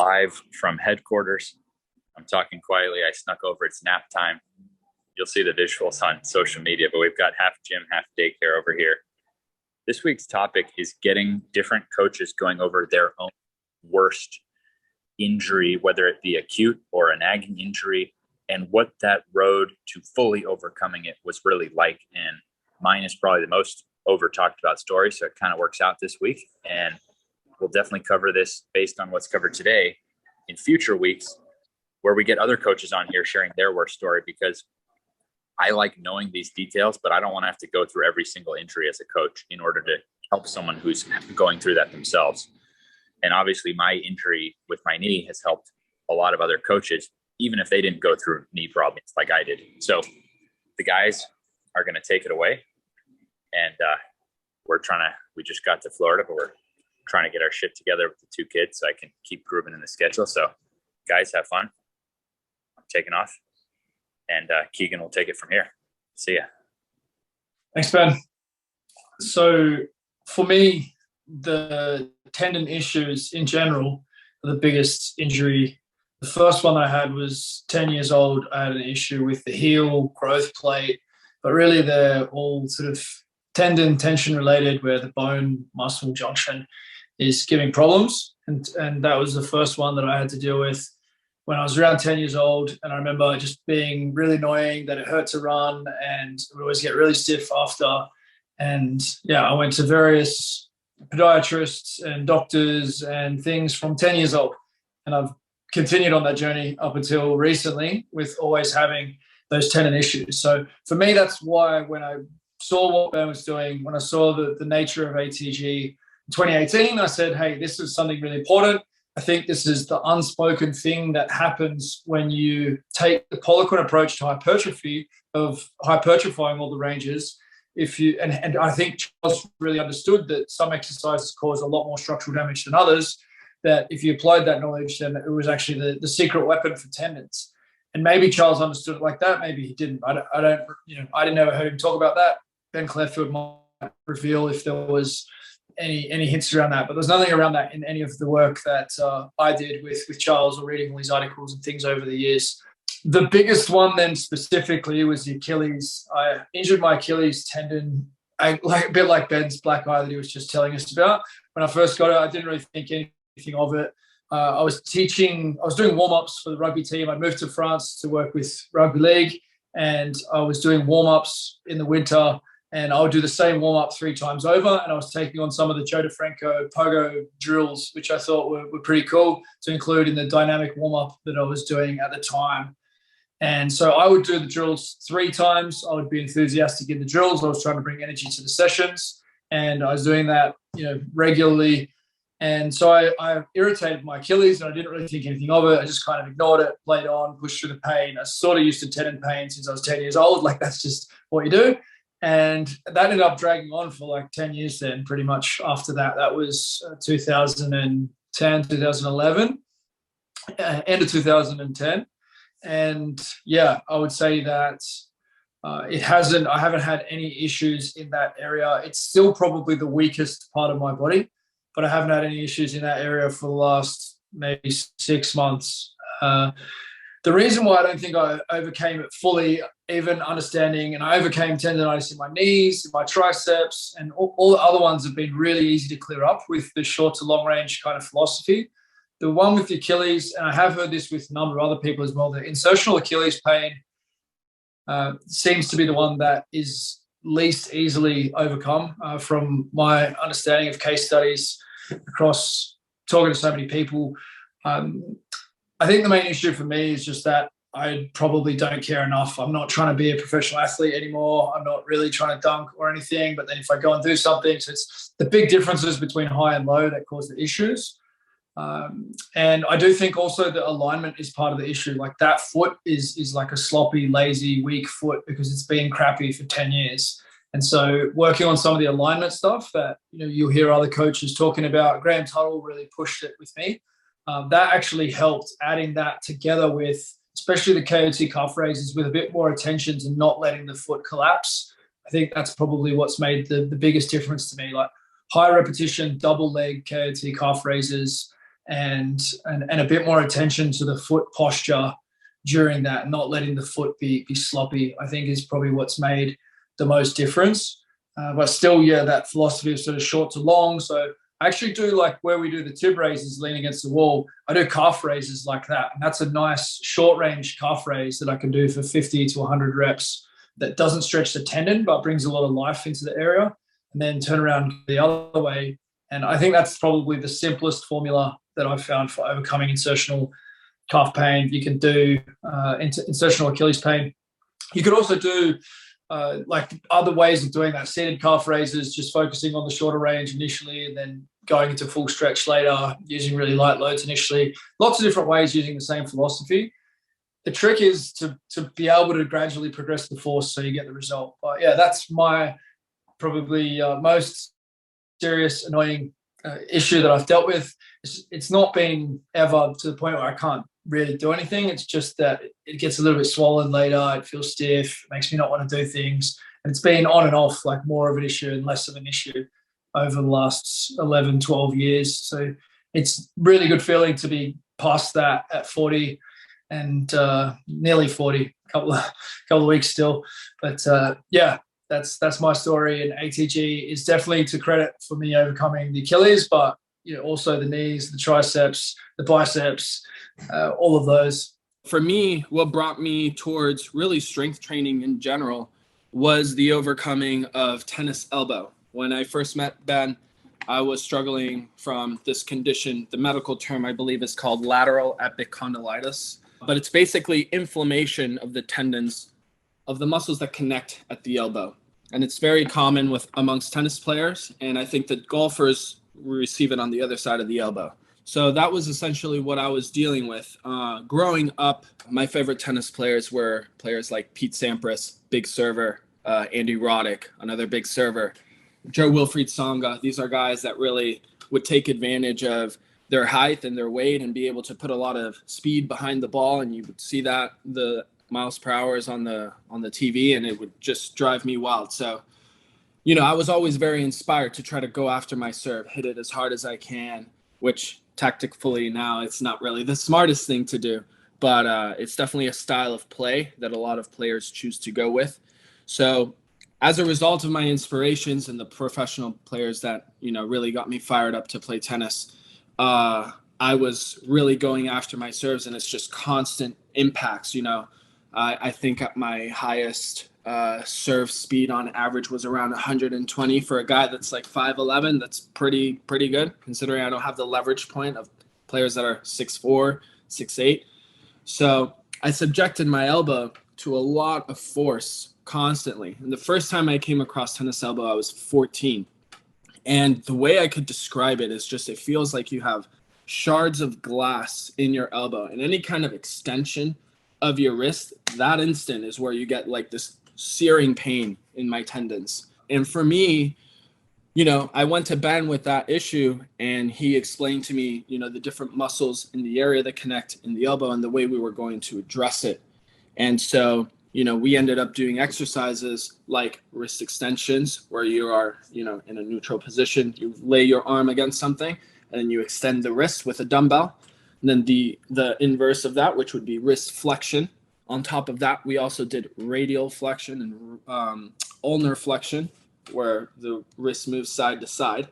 live from headquarters. I'm talking quietly. I snuck over. It's nap time. You'll see the visuals on social media, but we've got half gym, half daycare over here. This week's topic is getting different coaches going over their own worst injury, whether it be acute or a nagging injury, and what that road to fully overcoming it was really like. And mine is probably the most over talked about story, so it kind of works out this week. And we'll definitely cover this based on what's covered today in future weeks, where we get other coaches on here sharing their worst story, because I like knowing these details, but I don't want to have to go through every single injury as a coach in order to help someone who's going through that themselves. And obviously my injury with my knee has helped a lot of other coaches, even if they didn't go through knee problems like I did. So the guys are going to take it away. And we just got to Florida, but we're trying to get our shit together with the two kids so I can keep grooving in the schedule. So guys, have fun. I'm taking off, and Keegan will take it from here. See ya. Thanks, Ben. So for me, the tendon issues in general are the biggest injury. The first one I had was 10 years old. I had an issue with the heel, growth plate, but really they're all sort of tendon tension related, where the bone muscle junction is giving problems. And that was the first one that I had to deal with when I was around 10 years old. And I remember just being really annoying that it hurt to run and it would always get really stiff after. And yeah, I went to various podiatrists and doctors and things from 10 years old. And I've continued on that journey up until recently with always having those tendon issues. So for me, that's why when I saw what Ben was doing, when I saw the nature of ATG in 2018, I said, hey, this is something really important. I think this is the unspoken thing that happens when you take the Poliquin approach to hypertrophy, of hypertrophying all the ranges. And I think Charles really understood that some exercises cause a lot more structural damage than others, that if you applied that knowledge, then it was actually the secret weapon for tendons. And maybe Charles understood it like that. Maybe he didn't. I didn't ever heard him talk about that. Ben Clearfield might reveal if there was any hints around that, but there's nothing around that in any of the work that I did with Charles or reading all these articles and things over the years. The biggest one then specifically was the Achilles. I injured my Achilles tendon, a bit like Ben's black eye that he was just telling us about. When I first got it, I didn't really think anything of it. I was doing warm-ups for the rugby team. I moved to France to work with rugby league, and I was doing warm-ups in the winter, and I would do the same warm-up 3 times over, and I was taking on some of the Joe DeFranco pogo drills, which I thought were pretty cool to include in the dynamic warm-up that I was doing at the time. And so I would do the drills 3 times. I would be enthusiastic in the drills. I was trying to bring energy to the sessions, and I was doing that, regularly. And so I irritated my Achilles, and I didn't really think anything of it. I just kind of ignored it, played on, pushed through the pain. I sort of used to tendon pain since I was 10 years old. Like, that's just what you do. And that ended up dragging on for like 10 years then, pretty much after that. That was 2010, 2011, end of 2010. And yeah, I would say that I haven't had any issues in that area. It's still probably the weakest part of my body, but I haven't had any issues in that area for the last maybe 6 months. The reason why I don't think I overcame it fully, even understanding, and I overcame tendonitis in my knees, in my triceps, and all the other ones have been really easy to clear up with the short to long range kind of philosophy. The one with the Achilles, and I have heard this with a number of other people as well, the insertional Achilles pain seems to be the one that is least easily overcome from my understanding of case studies across talking to so many people. I think the main issue for me is just that I probably don't care enough. I'm not trying to be a professional athlete anymore. I'm not really trying to dunk or anything. But then if I go and do something, so it's the big differences between high and low that cause the issues. And I do think also the alignment is part of the issue. Like, that foot is like a sloppy, lazy, weak foot because it's been crappy for 10 years. And so working on some of the alignment stuff that, you'll hear other coaches talking about, Graham Tuttle really pushed it with me. That actually helped, adding that together with, especially the KOT calf raises, with a bit more attention to not letting the foot collapse. I think that's probably what's made the biggest difference to me. Like, high repetition, double leg KOT calf raises, and a bit more attention to the foot posture during that, not letting the foot be sloppy, I think is probably what's made the most difference. But still, yeah, that philosophy of sort of short to long. So I actually do, like where we do the tib raises, lean against the wall, I do calf raises like that. And that's a nice short range calf raise that I can do for 50 to 100 reps that doesn't stretch the tendon, but brings a lot of life into the area, and then turn around the other way. And I think that's probably the simplest formula that I've found for overcoming insertional calf pain. You can do insertional Achilles pain. You could also do like other ways of doing that, seated calf raises, just focusing on the shorter range initially and then going into full stretch later, using really light loads initially. Lots of different ways using the same philosophy. The trick is to be able to gradually progress the force so you get the result. But yeah, that's my probably most serious, annoying issue that I've dealt with. It's not been ever to the point where I can't really do anything. It's just that it gets a little bit swollen later. It feels stiff. It makes me not want to do things. And it's been on and off, like more of an issue and less of an issue over the last 11, 12 years. So it's really good feeling to be past that at 40 and nearly 40, couple of weeks still. But yeah, that's my story. And ATG is definitely to credit for me overcoming the Achilles, but also the knees, the triceps, the biceps, all of those. For me, what brought me towards really strength training in general was the overcoming of tennis elbow. When I first met Ben, I was struggling from this condition. The medical term, I believe, is called lateral epicondylitis, but it's basically inflammation of the tendons of the muscles that connect at the elbow. And it's very common amongst tennis players, and I think that golfers receive it on the other side of the elbow. So that was essentially what I was dealing with. Growing up, my favorite tennis players were players like Pete Sampras, big server, Andy Roddick, another big server, Joe-Wilfried Tsonga. These are guys that really would take advantage of their height and their weight and be able to put a lot of speed behind the ball. And you would see that the miles per hour is on the TV, and it would just drive me wild. So, I was always very inspired to try to go after my serve, hit it as hard as I can, which tactically now it's not really the smartest thing to do, but it's definitely a style of play that a lot of players choose to go with. So as a result of my inspirations and the professional players that, really got me fired up to play tennis, I was really going after my serves, and it's just constant impacts. I think at my highest serve speed on average was around 120 for a guy that's like 5'11". That's pretty good, considering I don't have the leverage point of players that are 6'4", 6'8". So I subjected my elbow to a lot of force constantly. And the first time I came across tennis elbow, I was 14. And the way I could describe it is just, it feels like you have shards of glass in your elbow, and any kind of extension of your wrist, that instant is where you get like this searing pain in my tendons. And for me, I went to Ben with that issue, and he explained to me, the different muscles in the area that connect in the elbow and the way we were going to address it. And so, we ended up doing exercises like wrist extensions, where you are, in a neutral position, you lay your arm against something, and then you extend the wrist with a dumbbell. And then the inverse of that, which would be wrist flexion. On top of that, we also did radial flexion and ulnar flexion, where the wrist moves side to side.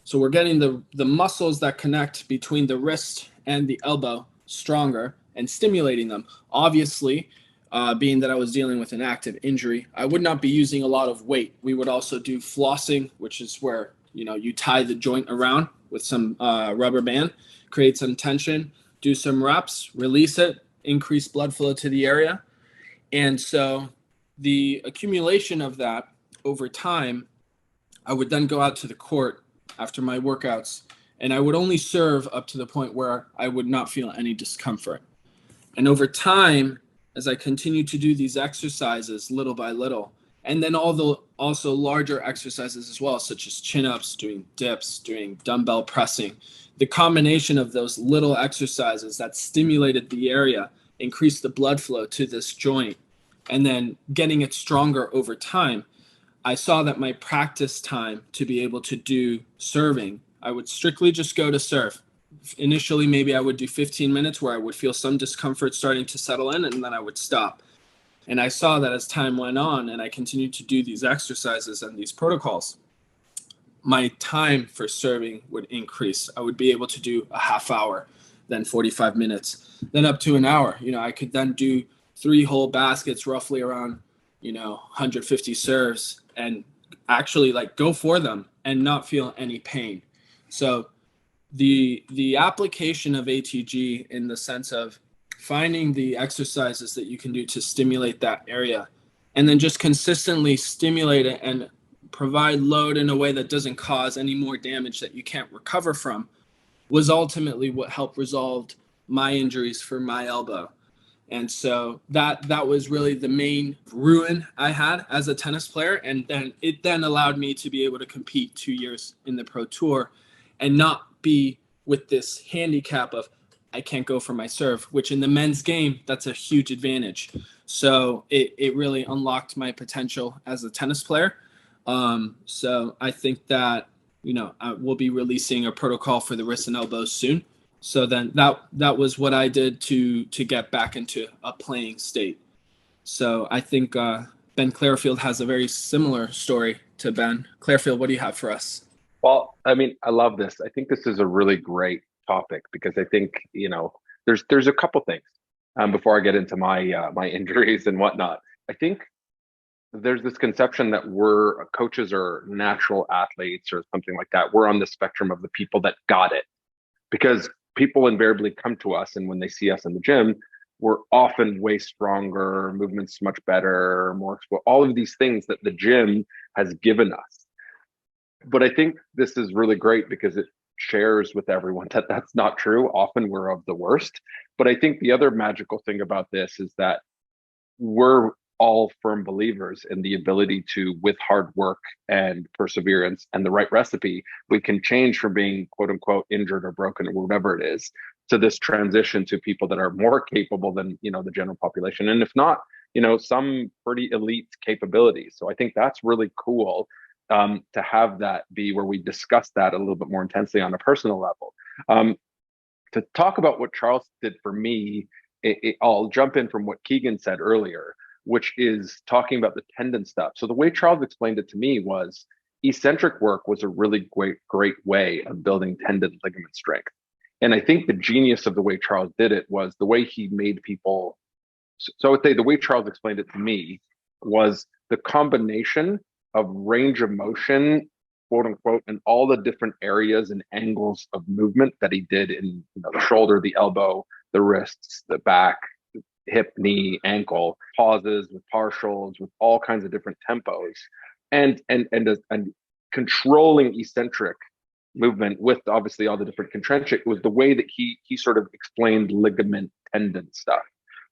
So we're getting the muscles that connect between the wrist and the elbow stronger and stimulating them. Obviously, being that I was dealing with an active injury, I would not be using a lot of weight. We would also do flossing, which is where, you tie the joint around with some rubber band, create some tension, do some reps, release it, increase blood flow to the area. And so the accumulation of that over time, I would then go out to the court after my workouts, and I would only serve up to the point where I would not feel any discomfort. And over time, as I continued to do these exercises little by little, and then also larger exercises as well, such as chin-ups, doing dips, doing dumbbell pressing, the combination of those little exercises that stimulated the area, increased the blood flow to this joint, and then getting it stronger over time, I saw that my practice time to be able to do serving, I would strictly just go to serve initially, maybe I would do 15 minutes where I would feel some discomfort starting to settle in, and then I would stop. And I saw that as time went on and I continued to do these exercises and these protocols, my time for serving would increase. I would be able to do a half hour, then 45 minutes, then up to an hour. I could then do 3 whole baskets, roughly around, 150 serves, and actually like go for them and not feel any pain. So the application of ATG in the sense of finding the exercises that you can do to stimulate that area and then just consistently stimulate it and provide load in a way that doesn't cause any more damage that you can't recover from was ultimately what helped resolve my injuries for my elbow. And so that was really the main ruin I had as a tennis player. And then it allowed me to be able to compete 2 years in the Pro Tour and not be with this handicap of I can't go for my serve, which in the men's game, that's a huge advantage. So it really unlocked my potential as a tennis player. So I think that, we'll be releasing a protocol for the wrists and elbows soon. So then that was what I did to get back into a playing state. So I think Ben Clarefield has a very similar story to Ben. Clarefield, what do you have for us? Well, I mean, I love this. I think this is a really great topic because I think, there's a couple things before I get into my my injuries and whatnot. I think there's this conception that we're coaches or natural athletes or something like that. We're on the spectrum of the people that got it because people invariably come to us, and when they see us in the gym, we're often way stronger, movements much better, more all of these things that the gym has given us. But I think this is really great because it shares with everyone that that's not true. Often we're of the worst. But I think the other magical thing about this is that we're all firm believers in the ability to, with hard work and perseverance and the right recipe, we can change from being quote unquote injured or broken or whatever it is to this transition to people that are more capable than, the general population. And if not, some pretty elite capabilities. So I think that's really cool to have that be where we discuss that a little bit more intensely on a personal level. To talk about what Charles did for me, I'll jump in from what Keegan said earlier, which is talking about the tendon stuff. So the way Charles explained it to me was eccentric work was a really great way of building tendon ligament strength. And I think the genius of the way Charles did it was the way he made people. So I would say the way Charles explained it to me was the combination of range of motion, quote unquote, and all the different areas and angles of movement that he did in the shoulder, the elbow, the wrists, the back, hip, knee, ankle, pauses with partials, with all kinds of different tempos, and controlling eccentric movement with obviously all the different concentric was the way that he sort of explained ligament tendon stuff.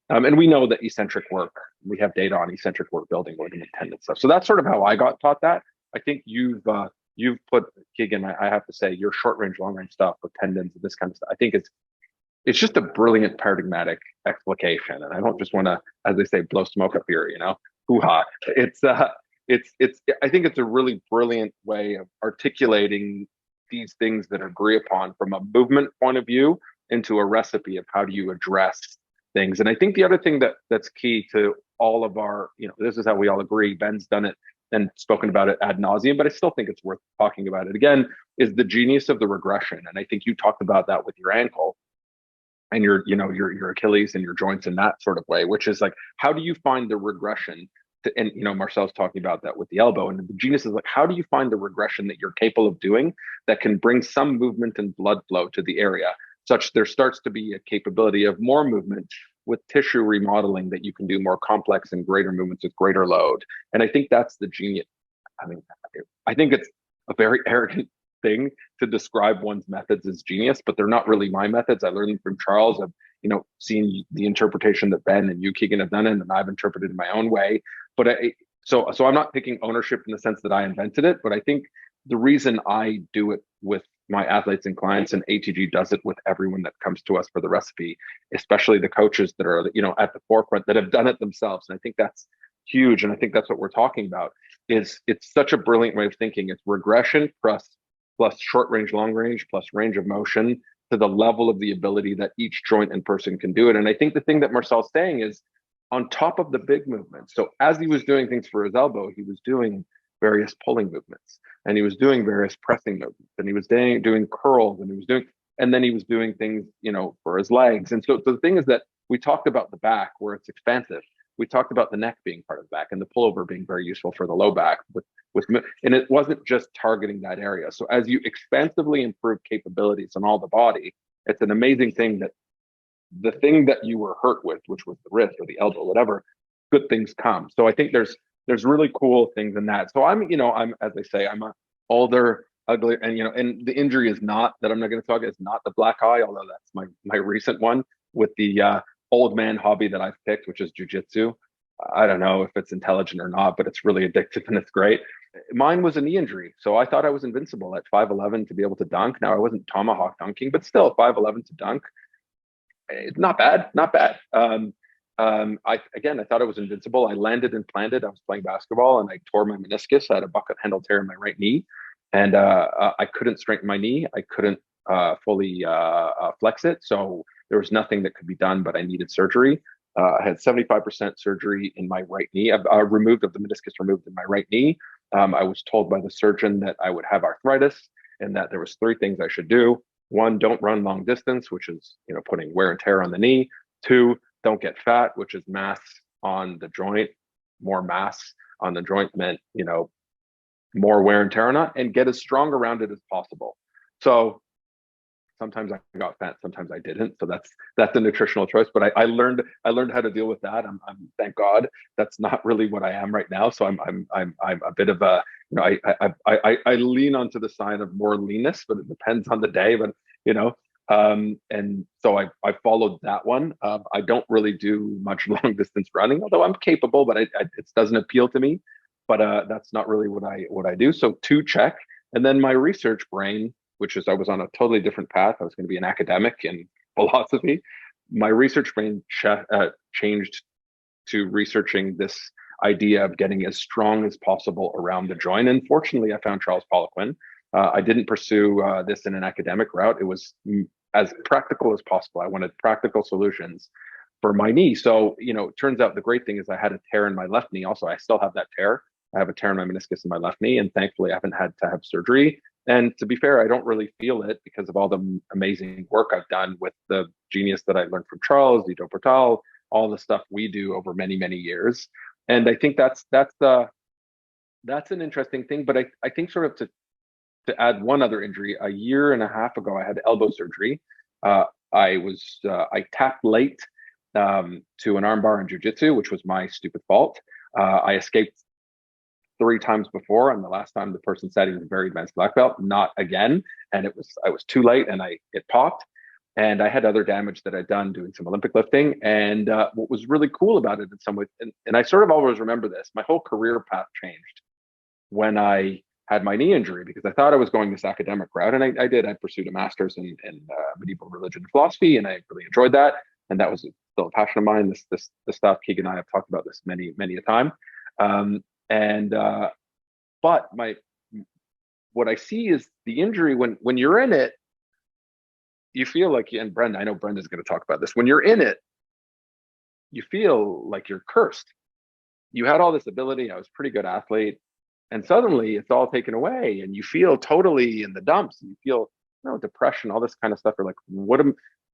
And we know that eccentric work, we have data on eccentric work building ligament tendon stuff. So that's sort of how I got taught that. I think you've put, Keegan, I have to say, your short range, long range stuff with tendons and this kind of stuff, I think it's just a brilliant paradigmatic explication. And I don't just want to, as they say, blow smoke up here, hoo-ha. I think it's a really brilliant way of articulating these things that agree upon from a movement point of view into a recipe of how do you address things. And I think the other thing that's key to all of our, this is how we all agree, Ben's done it and spoken about it ad nauseum, but I still think it's worth talking about it again, is the genius of the regression. And I think you talked about that with your ankle and your Achilles and your joints in that sort of way, which is like, how do you find the regression? And Marcel's talking about that with the elbow, and the genius is like, how do you find the regression that you're capable of doing that can bring some movement and blood flow to the area, such there starts to be a capability of more movement with tissue remodeling that you can do more complex and greater movements with greater load. And I think that's the genius. I mean, I think it's a very arrogant thing to describe one's methods as genius, but they're not really my methods. I learned them from Charles. I've seen the interpretation that Ben and you, Keegan, have done it, and I've interpreted in my own way. But so I'm not taking ownership in the sense that I invented it, but I think the reason I do it with my athletes and clients, and ATG does it with everyone that comes to us for the recipe, especially the coaches that are at the forefront that have done it themselves. And I think that's huge, and I think that's what we're talking about. It's such a brilliant way of thinking. It's regression plus short range, long range, plus range of motion to the level of the ability that each joint and person can do it. And I think the thing that Marcel's saying is on top of the big movements. So as he was doing things for his elbow, he was doing various pulling movements, and he was doing various pressing movements, and he was doing curls, and then he was doing things, for his legs. And so the thing is that we talked about the back where it's expansive. We talked about the neck being part of the back and the pullover being very useful for the low back and it wasn't just targeting that area. So as you expansively improve capabilities on all the body, it's an amazing thing that the thing that you were hurt with, which was the wrist or the elbow, whatever, good things come. So I think there's really cool things in that. So I'm as I say, I'm a older, ugly, and the injury is not that I'm not going to talk. It's not the black eye, although that's my recent one with the old man hobby that I've picked, which is jujitsu. I don't know if it's intelligent or not, but it's really addictive and it's great. Mine was a knee injury, so I thought I was invincible at 5'11" to be able to dunk. Now I wasn't tomahawk dunking, but still 5'11" to dunk. It's not bad. I thought I was invincible. I landed and planted. I was playing basketball and I tore my meniscus. I had a bucket handle tear in my right knee, and I couldn't straighten my knee. I couldn't fully flex it. So there was nothing that could be done, but I needed surgery. I had 75% surgery in my right knee. The meniscus removed in my right knee. I was told by the surgeon that I would have arthritis and that there was 3 things I should do. 1, don't run long distance, which is, putting wear and tear on the knee. 2, don't get fat, which is mass on the joint. More mass on the joint meant, more wear and tear on it, and get as strong around it as possible. So sometimes I got fat, sometimes I didn't. So that's a nutritional choice. But I learned how to deal with that. I'm thank God that's not really what I am right now. So I'm a bit of a, I lean onto the side of more leanness, but it depends on the day. But and so I followed that one. I don't really do much long distance running, although I'm capable, but it doesn't appeal to me. But that's not really what I do. So 2, check. And then my research brain, which is I was on a totally different path. I was going to be an academic in philosophy. My research brain changed to researching this idea of getting as strong as possible around the joint. And fortunately, I found Charles Poliquin. I didn't pursue this in an academic route. It was as practical as possible. I wanted practical solutions for my knee. So, it turns out the great thing is I had a tear in my left knee. Also, I still have that tear. I have a tear in my meniscus in my left knee, and thankfully I haven't had to have surgery. And to be fair, I don't really feel it because of all the amazing work I've done with the genius that I learned from Charles, Dito Portal, all the stuff we do over many, many years. And I think that's an interesting thing. But I think sort of to add one other injury, a year and a half ago, I had elbow surgery. I tapped late to an armbar in jiu-jitsu, which was my stupid fault. I escaped 3 times before, and the last time the person said he was a very advanced black belt, not again. And I was too late, and it popped. And I had other damage that I'd done doing some Olympic lifting. And what was really cool about it in some ways, and I sort of always remember this, my whole career path changed when I had my knee injury, because I thought I was going this academic route, and I did. I pursued a master's in medieval religion and philosophy, and I really enjoyed that. And that was still a passion of mine. This stuff, Keegan and I have talked about this many a time. But what I see is the injury when you're in it, you feel like, and Brendan, I know Brendan's going to talk about this. When you're in it, you feel like you're cursed. You had all this ability. I was a pretty good athlete, and suddenly it's all taken away, and you feel totally in the dumps. You feel, depression, all this kind of stuff. You're like,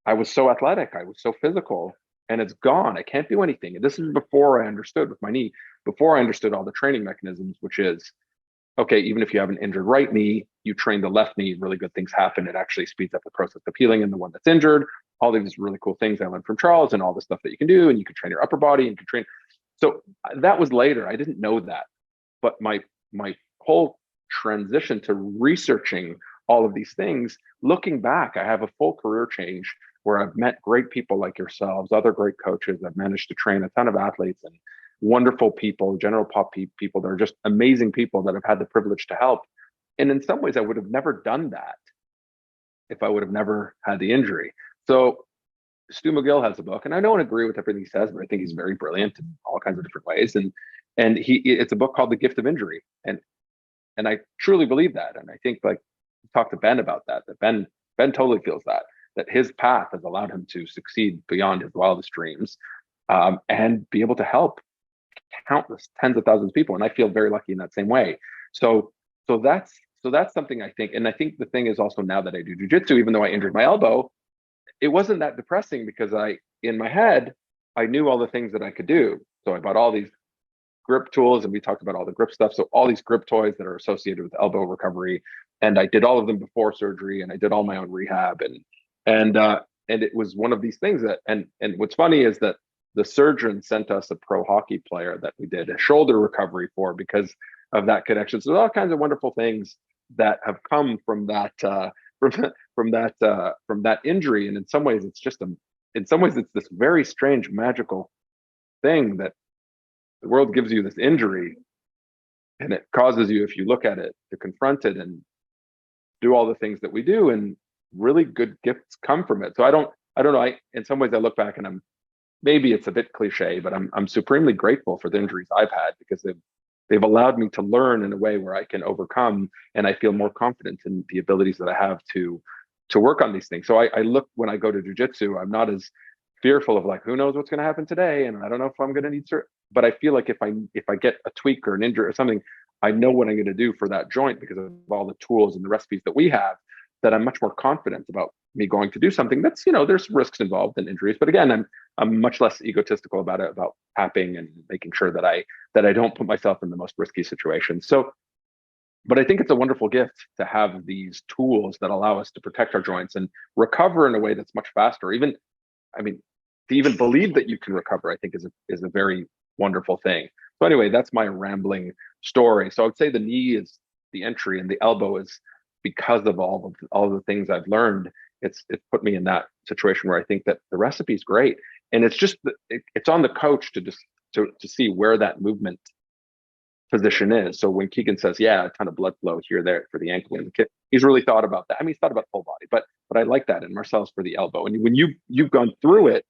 I was so athletic. I was so physical. And it's gone. I can't do anything. And this is before I understood with my knee, before I understood all the training mechanisms, which is, okay, even if you have an injured right knee, you train the left knee, really good things happen. It actually speeds up the process of healing in the one that's injured. All these really cool things I learned from Charles and all the stuff that you can do. And you can train your upper body and you can train. So that was later. I didn't know that. But my whole transition to researching all of these things, looking back, I have a full career change where I've met great people like yourselves, other great coaches. I've managed to train a ton of athletes and wonderful people, general pop people that are just amazing people that I've had the privilege to help. And in some ways, I would have never done that if I would have never had the injury. So Stu McGill has a book, and I don't agree with everything he says, but I think he's very brilliant in all kinds of different ways. And it's a book called The Gift of Injury. And I truly believe that. And I think, like, talk to Ben about that Ben totally feels that that his path has allowed him to succeed beyond his wildest dreams, and be able to help countless tens of thousands of people. And I feel very lucky in that same way. So that's something I think. And I think the thing is also, now that I do jujitsu, even though I injured my elbow, it wasn't that depressing, because in my head, I knew all the things that I could do. So I bought all these grip tools, and we talked about all the grip stuff. So all these grip toys that are associated with elbow recovery, and I did all of them before surgery, and I did all my own rehab, and it was one of these things that, and what's funny is that the surgeon sent us a pro hockey player that we did a shoulder recovery for, because of that connection. So there's all kinds of wonderful things that have come from that from that injury. And in some ways it's this very strange magical thing that the world gives you, this injury, and it causes you, if you look at it, to confront it and do all the things that we do, and really good gifts come from it. So I don't know. In some ways I look back and maybe it's a bit cliche, but I'm supremely grateful for the injuries I've had, because they've allowed me to learn in a way where I can overcome, and I feel more confident in the abilities that I have to work on these things. So I look, when I go to jujitsu, I'm not as fearful of like, who knows what's going to happen today, and I don't know if I'm going to need surgery. But I feel like if I get a tweak or an injury or something, I know what I'm going to do for that joint, because of all the tools and the recipes that we have, that I'm much more confident about me going to do something that's, there's risks involved in injuries. But again, I'm much less egotistical about it, about tapping and making sure that I don't put myself in the most risky situations. So, but I think it's a wonderful gift to have these tools that allow us to protect our joints and recover in a way that's much faster. To even believe that you can recover, I think is a very wonderful thing. So anyway, that's my rambling story. So I would say the knee is the entry, and the elbow is because of all the things I've learned. It's put me in that situation where I think that the recipe is great, and it's just it's on the coach to see where that movement position is. So when Keegan says, yeah, a ton of blood flow here, there for the ankle and the kid, he's really thought about that. He's thought about the whole body, but I like that. And Marcel's for the elbow. And when you've gone through it,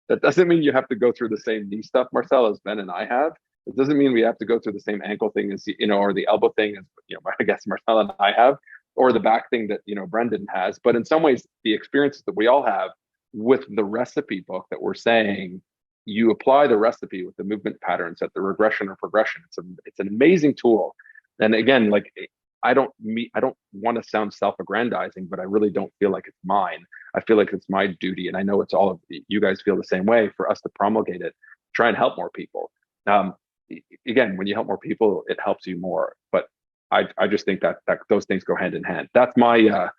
that doesn't mean you have to go through the same knee stuff, Marcel, as Ben and I have. It doesn't mean we have to go through the same ankle thing as, or the elbow thing as, I guess Marcel and I have, or the back thing that, Brendan has. But in some ways, the experiences that we all have with the recipe book that we're saying, you apply the recipe with the movement patterns at the regression or progression. It's an amazing tool. And again, like, I don't want to sound self-aggrandizing, but I really don't feel like it's mine. I feel like it's my duty, and I know it's all of you guys feel the same way, for us to promulgate it, try and help more people. Again, when you help more people, it helps you more. But I just think that those things go hand in hand. That's my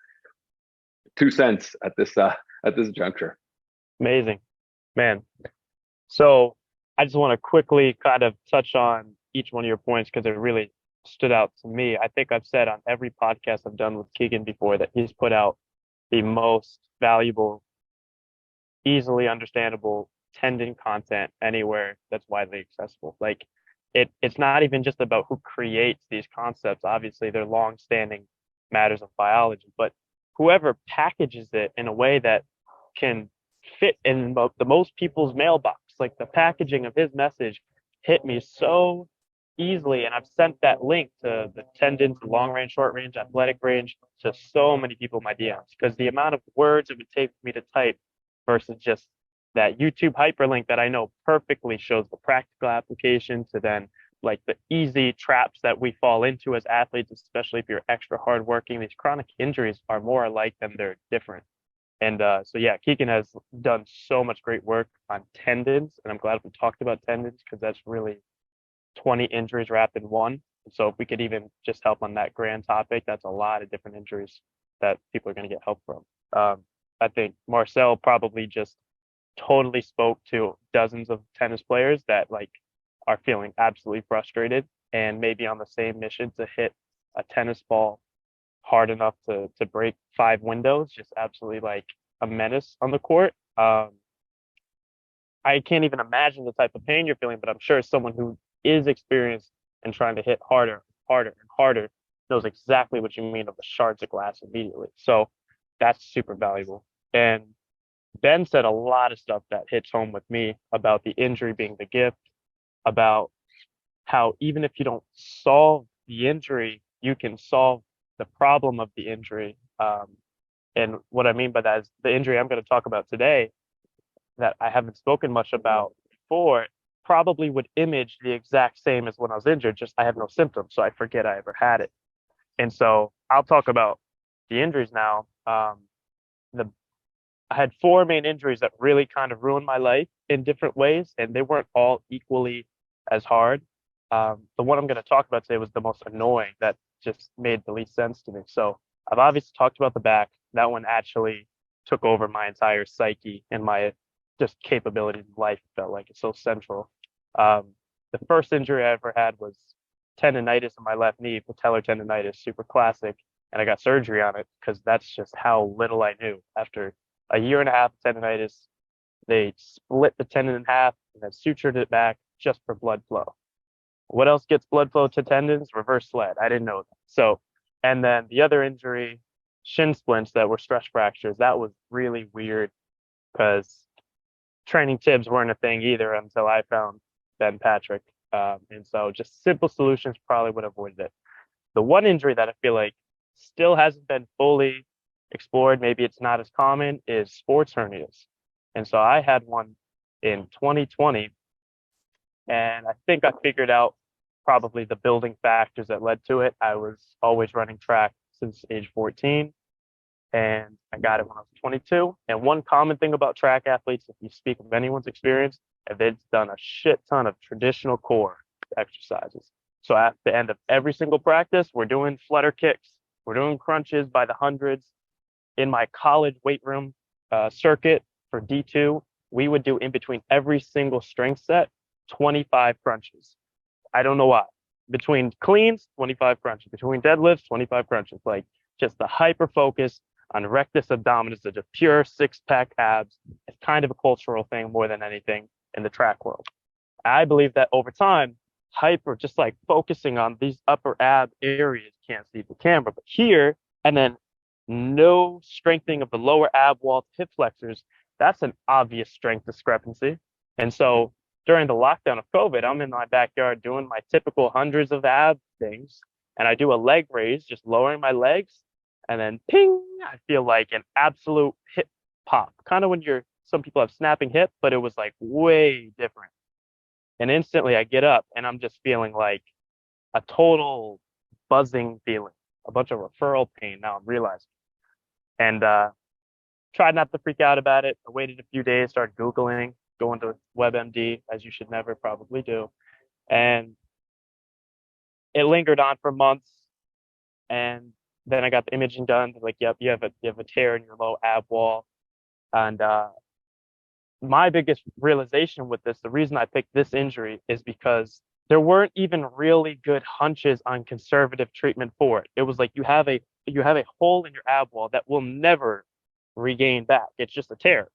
2 cents at this juncture. Amazing, man. So I just want to quickly kind of touch on each one of your points, because it really stood out to me. I think I've said on every podcast I've done with Keegan before that he's put out the most valuable, easily understandable tendon content anywhere that's widely accessible. Like, it's not even just about who creates these concepts. Obviously, they're long-standing matters of biology, but whoever packages it in a way that can fit in the most people's mailbox. Like, the packaging of his message hit me so easily, and I've sent that link to the Tendon, to long range, short range, athletic range, to so many people in my DMs, because the amount of words it would take me to type versus just that YouTube hyperlink that I know perfectly shows the practical application, to then like the easy traps that we fall into as athletes, especially if you're extra hardworking. These chronic injuries are more alike than they're different. And so yeah, Keegan has done so much great work on tendons, and I'm glad we talked about tendons, because that's really 20 injuries wrapped in one. So if we could even just help on that grand topic, that's a lot of different injuries that people are going to get help from. I think Marcel probably just totally spoke to dozens of tennis players that like are feeling absolutely frustrated and maybe on the same mission to hit a tennis ball hard enough to break 5 windows, just absolutely like a menace on the court. I can't even imagine the type of pain you're feeling, but I'm sure someone who is experienced and trying to hit harder and harder knows exactly what you mean of the shards of glass immediately. So that's super valuable. And Ben said a lot of stuff that hits home with me about the injury being the gift, about how even if you don't solve the injury, you can solve the problem of the injury. And what I mean by that is the injury I'm going to talk about today that I haven't spoken much about before probably would image the exact same as when I was injured, just I have no symptoms, so I forget I ever had it. And so I'll talk about the injuries now. The I had four main injuries that really kind of ruined my life in different ways, and they weren't all equally as hard. The one I'm going to talk about today was the most annoying that just made the least sense to me. So I've obviously talked about the back. That one actually took over my entire psyche and my just capabilities in life. Felt like it's so central. The first injury I ever had was tendonitis in my left knee, patellar tendonitis, super classic. And I got surgery on it because that's just how little I knew. After a year and a half of tendonitis, they split the tendon in half and then sutured it back just for blood flow. What else gets blood flow to tendons? Reverse sled. I didn't know that. So, and then the other injury, shin splints that were stress fractures, that was really weird because training tibs weren't a thing either until I found Ben Patrick. And so just simple solutions probably would have avoided it. The one injury that I feel like still hasn't been fully explored, maybe it's not as common, is sports hernias. And so I had one in 2020, and I think I figured out probably the building factors that led to it. I was always running track since age 14, and I got it when I was 22. And one common thing about track athletes, if you speak of anyone's experience, if they've done a shit ton of traditional core exercises. So at the end of every single practice, we're doing flutter kicks, we're doing crunches by the hundreds. In my college weight room circuit for D2, we would do in between every single strength set, 25 crunches. I don't know why. Between cleans, 25 crunches. Between deadlifts, 25 crunches. Like just the hyper focus on rectus abdominis, the just pure six-pack abs. It's kind of a cultural thing more than anything in the track world. I believe that over time, just like focusing on these upper ab areas, can't see the camera, but here, and then no strengthening of the lower ab wall hip flexors, that's an obvious strength discrepancy. And so during the lockdown of COVID, I'm in my backyard doing my typical hundreds of ab things. And I do a leg raise, just lowering my legs. And then ping, I feel like an absolute hip pop. Kind of when some people have snapping hip, but it was like way different. And instantly I get up and I'm just feeling like a total buzzing feeling, a bunch of referral pain. Now I'm realizing. And tried not to freak out about it. I waited a few days, started Googling, going to WebMD, as you should never probably do. And it lingered on for months. And then I got the imaging done. They're like, yep, you have a tear in your low ab wall. And my biggest realization with this, the reason I picked this injury is because there weren't even really good hunches on conservative treatment for it. It was like you have a hole in your ab wall that will never regain back. It's just a tear.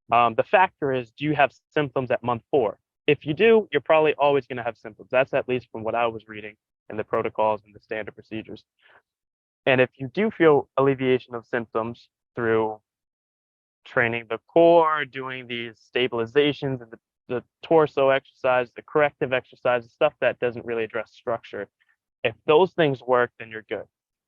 The factor is, do you have symptoms at month 4? If you do, you're probably always going to have symptoms. That's at least from what I was reading in the protocols and the standard procedures. And if you do feel alleviation of symptoms through training the core, doing these stabilizations and the torso exercise, the corrective exercise, stuff that doesn't really address structure, if those things work, then you're good.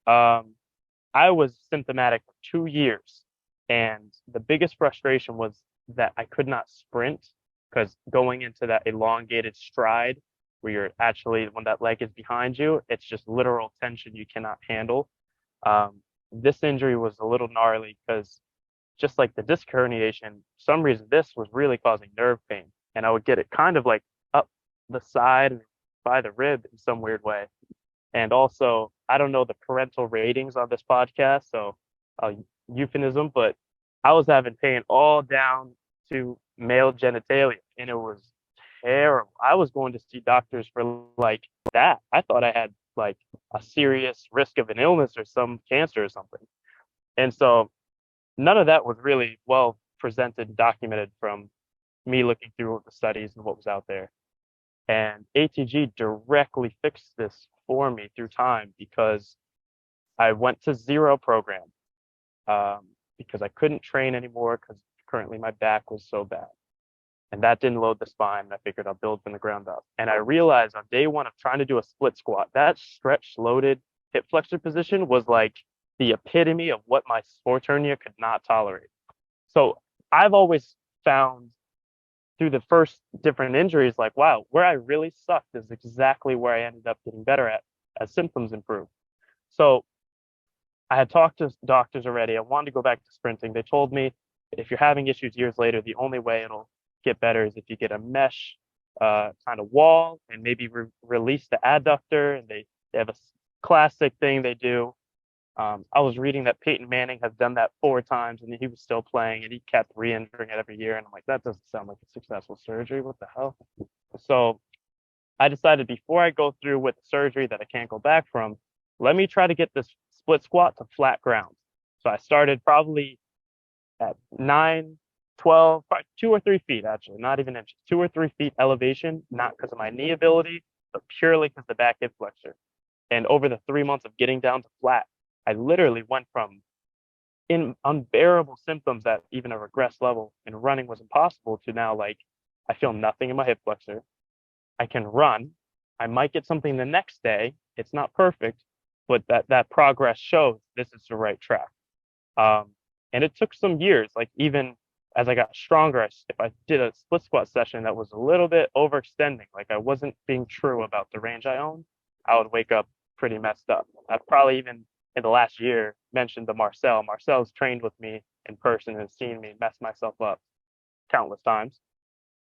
I was symptomatic for 2 years, and the biggest frustration was that I could not sprint, because going into that elongated stride where you're actually, when that leg is behind you, it's just literal tension you cannot handle. This injury was a little gnarly because just like the disc herniation, for some reason this was really causing nerve pain, and I would get it kind of like up the side by the rib in some weird way. And also, I don't know the parental ratings on this podcast, so euphemism, but I was having pain all down to male genitalia, and it was terrible. I was going to see doctors for like that. I thought I had like a serious risk of an illness or some cancer or something. And so none of that was really well presented and documented from me looking through the studies and what was out there. And ATG directly fixed this for me through time, because I went to 0 program because I couldn't train anymore because currently my back was so bad. And that didn't load the spine. I figured I'll build from the ground up. And I realized on day 1 of trying to do a split squat, that stretch loaded hip flexor position was like the epitome of what my sports hernia could not tolerate. So I've always found through the first different injuries, like, wow, where I really sucked is exactly where I ended up getting better at as symptoms improved. So I had talked to doctors already. I wanted to go back to sprinting. They told me if you're having issues years later, the only way it'll get better is if you get a mesh kind of wall and maybe release the adductor. And they have a classic thing they do. I was reading that Peyton Manning has done that 4 times and he was still playing and he kept re-injuring it every year. And I'm like, that doesn't sound like a successful surgery. What the hell? So I decided before I go through with the surgery that I can't go back from, let me try to get this split squat to flat ground. So I started probably at 9, 12, 2 or 3 feet, actually, not even inches, 2 or 3 feet elevation, not because of my knee ability, but purely because of the back hip flexor. And over the 3 months of getting down to flat, I literally went from unbearable symptoms at even a regress level and running was impossible to now, like, I feel nothing in my hip flexor. I can run. I might get something the next day. It's not perfect, but that progress shows this is the right track. And it took some years, like even as I got stronger, if I did a split squat session that was a little bit overextending, like I wasn't being true about the range I owned, I would wake up pretty messed up. I've probably even in the last year mentioned to Marcel. Marcel's trained with me in person and seen me mess myself up countless times.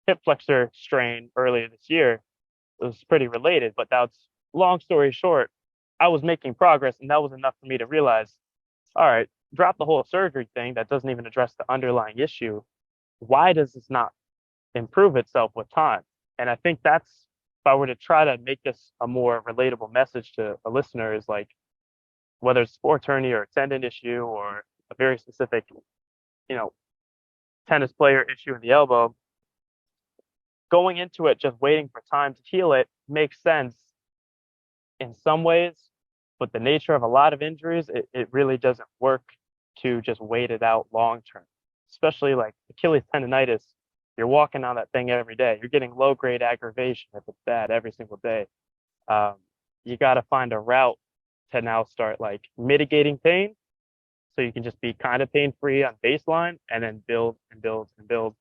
Hip flexor strain earlier this year was pretty related, but that's long story short. I was making progress, and that was enough for me to realize, all right, drop the whole surgery thing that doesn't even address the underlying issue. Why does this not improve itself with time? And I think that's, if I were to try to make this a more relatable message to a listener, is like, whether it's sports hernia or a tendon issue or a very specific, tennis player issue in the elbow, going into it just waiting for time to heal it makes sense in some ways, but the nature of a lot of injuries, it really doesn't work to just wait it out long term, especially like Achilles tendonitis. You're walking on that thing every day. You're getting low grade aggravation if it's bad every single day. You got to find a route to now start like mitigating pain so you can just be kind of pain free on baseline and then build and build and build.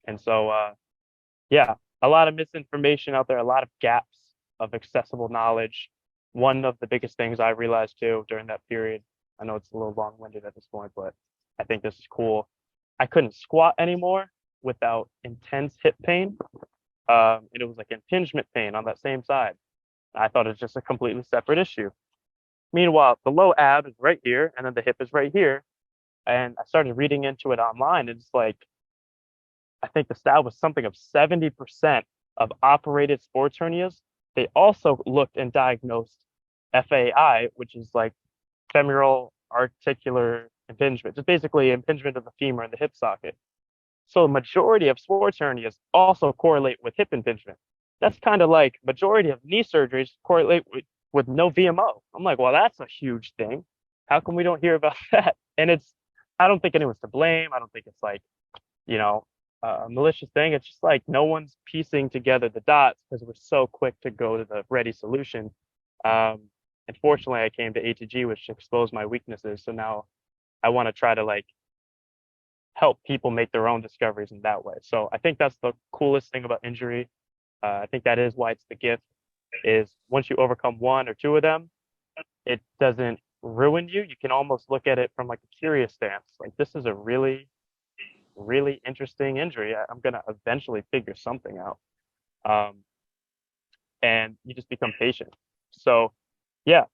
And so, a lot of misinformation out there, a lot of gaps of accessible knowledge. One of the biggest things I realized too during that period, I know it's a little long-winded at this point, but I think this is cool. I couldn't squat anymore without intense hip pain. And it was like impingement pain on that same side. I thought it was just a completely separate issue. Meanwhile, the low ab is right here, and then the hip is right here. And I started reading into it online. And it's like, I think the stat was something of 70% of operated sports hernias. They also looked and diagnosed FAI, which is like femoral articular impingement, just basically impingement of the femur and the hip socket. So the majority of sports hernias also correlate with hip impingement. That's kind of like majority of knee surgeries correlate with no VMO. I'm like, well, that's a huge thing. How come we don't hear about that? And I don't think anyone's to blame. I don't think it's like, a malicious thing. It's just like no one's piecing together the dots because we're so quick to go to the ready solution. Unfortunately, I came to ATG, which exposed my weaknesses. So now I want to try to like help people make their own discoveries in that way. So I think that's the coolest thing about injury. I think that is why it's the gift, is once you overcome 1 or 2 of them, it doesn't ruin you. You can almost look at it from like a curious stance. Like, this is a really, really interesting injury. I'm going to eventually figure something out. And you just become patient. So yeah,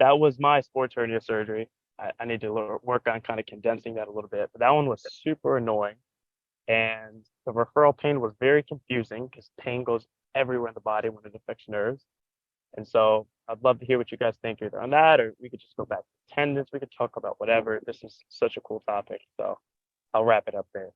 that was my sports hernia surgery. I need to work on kind of condensing that a little bit, but that one was super annoying. And the referral pain was very confusing because pain goes everywhere in the body when it affects nerves. And so I'd love to hear what you guys think either on that, or we could just go back to tendons. We could talk about whatever. This is such a cool topic. So I'll wrap it up there.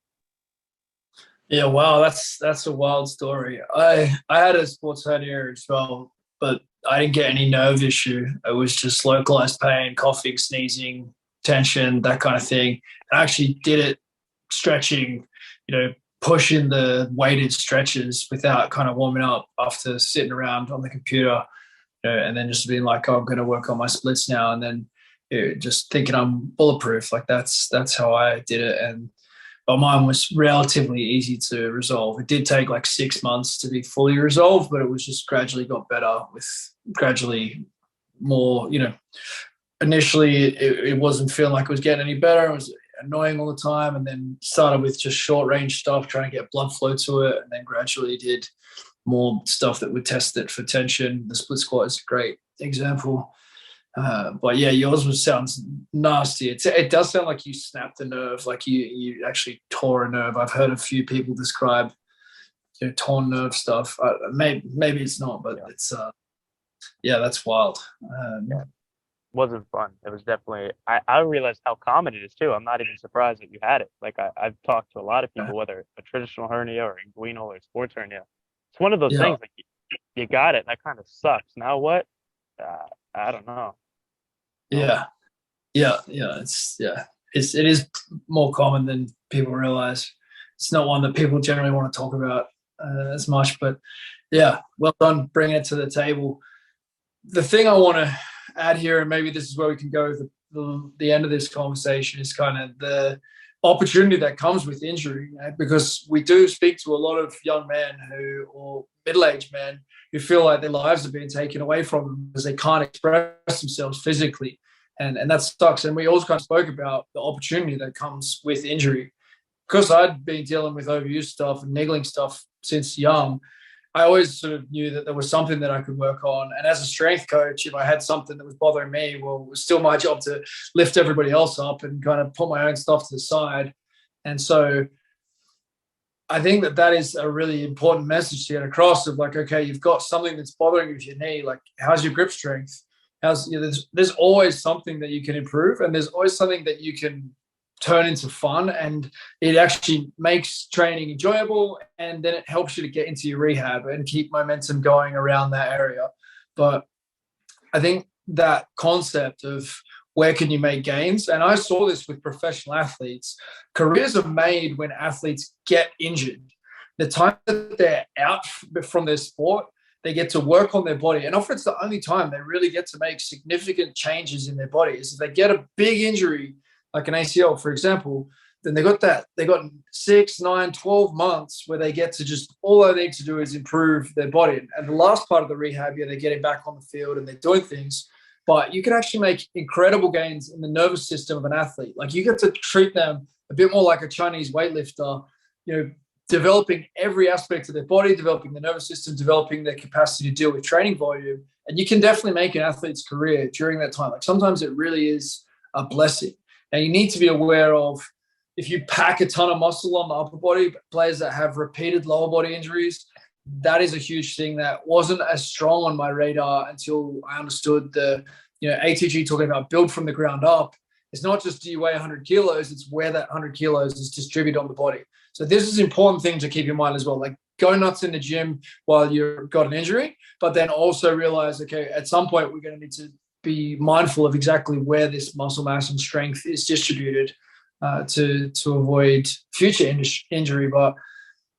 Yeah, wow, that's a wild story. I had a sports hernia as well, but I didn't get any nerve issue. It was just localized pain, coughing, sneezing, tension, that kind of thing. I actually did it stretching, pushing the weighted stretches without kind of warming up after sitting around on the computer, and then just being like, oh, I'm going to work on my splits now. And then just thinking I'm bulletproof. Like that's how I did it. But mine was relatively easy to resolve. It did take like 6 months to be fully resolved, but it was just gradually got better with gradually more, initially it wasn't feeling like it was getting any better. It was annoying all the time, and then started with just short range stuff, trying to get blood flow to it, and then gradually did more stuff that would test it for tension. The split squat is a great example. But yeah, yours sounds nasty. It does sound like you snapped a nerve, like you actually tore a nerve. I've heard a few people describe torn nerve stuff. Maybe it's not, but it's that's wild. Wasn't fun. It was definitely. I realized how common it is too. I'm not even surprised that you had it. Like I've talked to a lot of people, whether a traditional hernia or inguinal or sports hernia. It's one of those things like you got it. That kind of sucks. Now what? I don't know. Yeah. It is more common than people realize. It's not one that people generally want to talk about as much, but yeah, well done bringing it to the table. The thing I want to add here, and maybe this is where we can go with the end of this conversation, is kind of the opportunity that comes with injury, because we do speak to a lot of young men or middle-aged men who feel like their lives have been taken away from them because they can't express themselves physically. And that sucks. And we also kind of spoke about the opportunity that comes with injury. Because I'd been dealing with overuse stuff and niggling stuff since young, I always sort of knew that there was something that I could work on. And as a strength coach, if I had something that was bothering me, well, it was still my job to lift everybody else up and kind of put my own stuff to the side. And so I think that is a really important message to get across of like, okay, you've got something that's bothering you with your knee. Like, how's your grip strength? There's always something that you can improve, and there's always something that you can turn into fun, and it actually makes training enjoyable, and then it helps you to get into your rehab and keep momentum going around that area. But I think that concept of where can you make gains, and I saw this with professional athletes, careers are made when athletes get injured. The time that they're out from their sport, they get to work on their body, and often it's the only time they really get to make significant changes in their body is if they get a big injury, like an ACL, for example, then they got 6, 9, 12 months where they get to just, all they need to do is improve their body. And the last part of the rehab, they're getting back on the field and they're doing things. But you can actually make incredible gains in the nervous system of an athlete. Like, you get to treat them a bit more like a Chinese weightlifter, developing every aspect of their body, developing the nervous system, developing their capacity to deal with training volume. And you can definitely make an athlete's career during that time. Like, sometimes it really is a blessing. Now, you need to be aware of, if you pack a ton of muscle on the upper body, players that have repeated lower body injuries, that is a huge thing that wasn't as strong on my radar until I understood the, ATG talking about build from the ground up. It's not just do you weigh 100 kilos, it's where that 100 kilos is distributed on the body. So this is an important thing to keep in mind as well. Like, go nuts in the gym while you've got an injury, but then also realize, okay, at some point we're going to need to be mindful of exactly where this muscle mass and strength is distributed to avoid future injury. But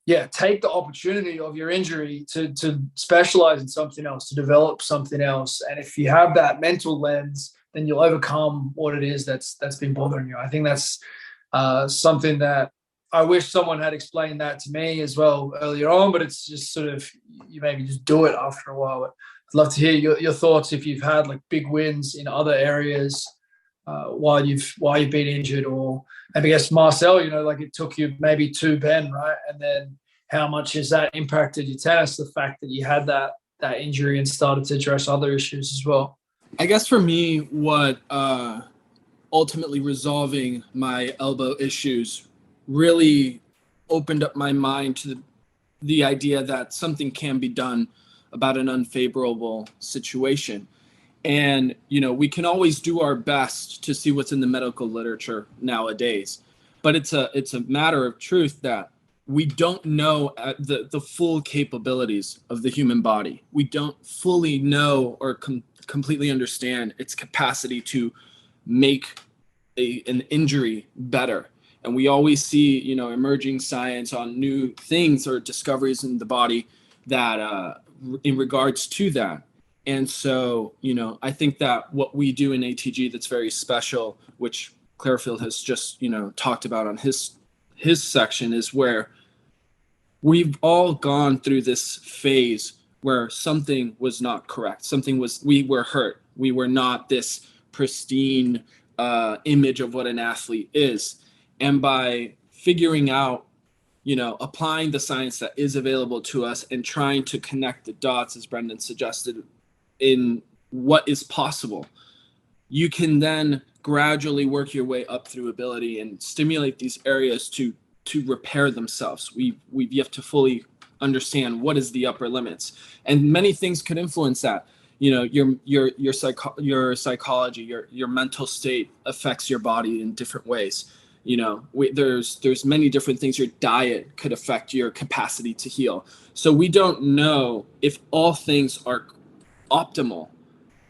yeah, take the opportunity of your injury to specialize in something else, to develop something else. And if you have that mental lens, then you'll overcome what it is that's been bothering you. I think that's something that I wish someone had explained that to me as well earlier on, but it's just sort of, you maybe just do it after a while. But I'd love to hear your thoughts if you've had like big wins in other areas while you've been injured, or maybe, I guess, Marcel, like it took you maybe to Ben, right? And then how much has that impacted your tennis, the fact that you had that injury and started to address other issues as well? I guess for me, what ultimately resolving my elbow issues really opened up my mind to the idea that something can be done about an unfavorable situation. And, we can always do our best to see what's in the medical literature nowadays, but it's a matter of truth that we don't know the full capabilities of the human body. We don't fully know or completely understand its capacity to make an injury better. And we always see, emerging science on new things or discoveries in the body that in regards to that. And so, I think that what we do in ATG that's very special, which Clarefield has just, talked about on his section, is where we've all gone through this phase where something was not correct. We were hurt. We were not this pristine image of what an athlete is. And by figuring out, applying the science that is available to us and trying to connect the dots, as Brendan suggested, in what is possible, you can then gradually work your way up through ability and stimulate these areas to repair themselves. We have to fully understand what is the upper limits, and many things could influence that. Your psychology, your mental state affects your body in different ways. There's many different things. Your diet could affect your capacity to heal. So we don't know if all things are optimal.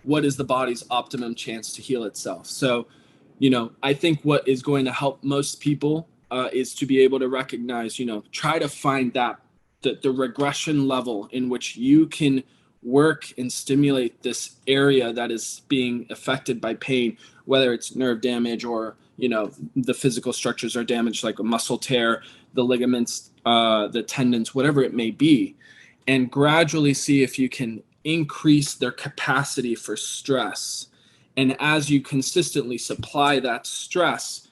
What is the body's optimum chance to heal itself? So, I think what is going to help most people is to be able to recognize, try to find that the regression level in which you can work and stimulate this area that is being affected by pain, whether it's nerve damage or, the physical structures are damaged, like a muscle tear, the ligaments, the tendons, whatever it may be, and gradually see if you can increase their capacity for stress. And as you consistently supply that stress,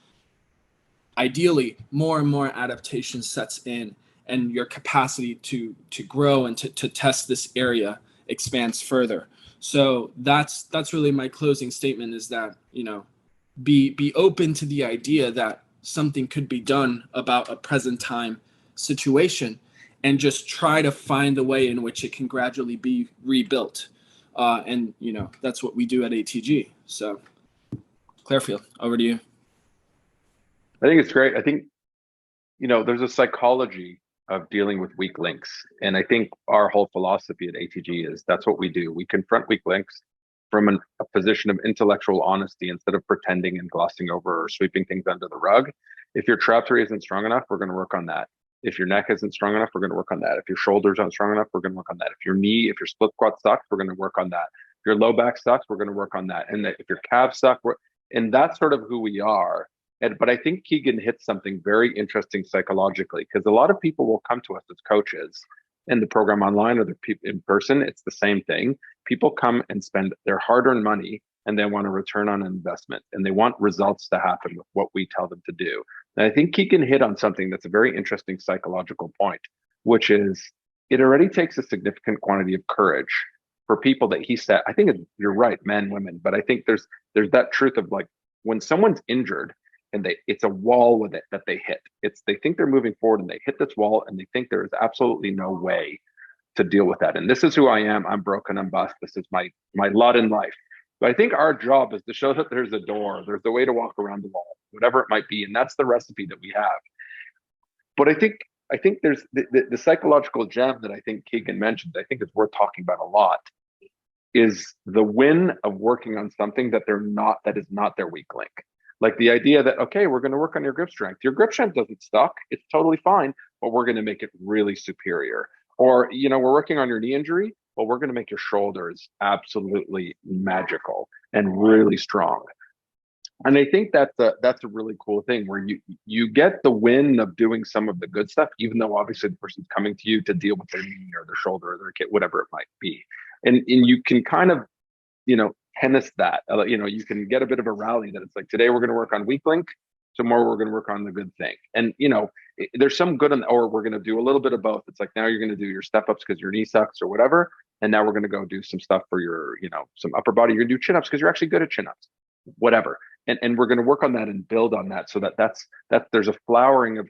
ideally more and more adaptation sets in, and your capacity to grow and to test this area expands further. So that's really my closing statement, is that, be open to the idea that something could be done about a present time situation, and just try to find a way in which it can gradually be rebuilt. And, that's what we do at ATG. So, Clarefield, over to you. I think it's great. I think, there's a psychology of dealing with weak links. And I think our whole philosophy at ATG is that's what we do. We confront weak links from a position of intellectual honesty instead of pretending and glossing over or sweeping things under the rug. If your trap three isn't strong enough, we're going to work on that. If your neck isn't strong enough, we're going to work on that. If your shoulders aren't strong enough, we're going to work on that. If your split squat sucks, we're going to work on that. If your low back sucks, we're going to work on that. And if your calves suck, and that's sort of who we are. But I think Keegan hit something very interesting psychologically, because a lot of people will come to us as coaches in the program online or the people in person. It's the same thing. People come and spend their hard-earned money, and they want a return on investment, and they want results to happen with what we tell them to do. And I think Keegan hit on something that's a very interesting psychological point, which is it already takes a significant quantity of courage for people that he said. I think you're right, men, women, but I think there's that truth of, like, when someone's injured and it's a wall with it that they hit. They think they're moving forward and they hit this wall and they think there is absolutely no way to deal with that. And this is who I am. I'm broken. I'm bust. This is my lot in life. But I think our job is to show that there's a door, there's a way to walk around the wall, whatever it might be. And that's the recipe that we have. But I think there's the psychological gem that I think Keegan mentioned, I think is worth talking about a lot, is the win of working on something that is not their weak link. Like the idea that, okay, we're going to work on your grip strength. Your grip strength doesn't suck. It's totally fine, but we're going to make it really superior. Or, we're working on your knee injury. Well, we're going to make your shoulders absolutely magical and really strong. And I think that's a really cool thing, where you get the win of doing some of the good stuff, even though obviously the person's coming to you to deal with their knee or their shoulder or their kit, whatever it might be. And you can kind of, tennis that, you can get a bit of a rally that it's like, today we're going to work on weak link, tomorrow we're going to work on the good thing. And, there's some good or we're going to do a little bit of both. It's like, now you're going to do your step ups because your knee sucks or whatever. And now we're going to go do some stuff for your, some upper body. You're going to do chin ups because you're actually good at chin ups, whatever. And we're going to work on that and build on that, so that's there's a flowering of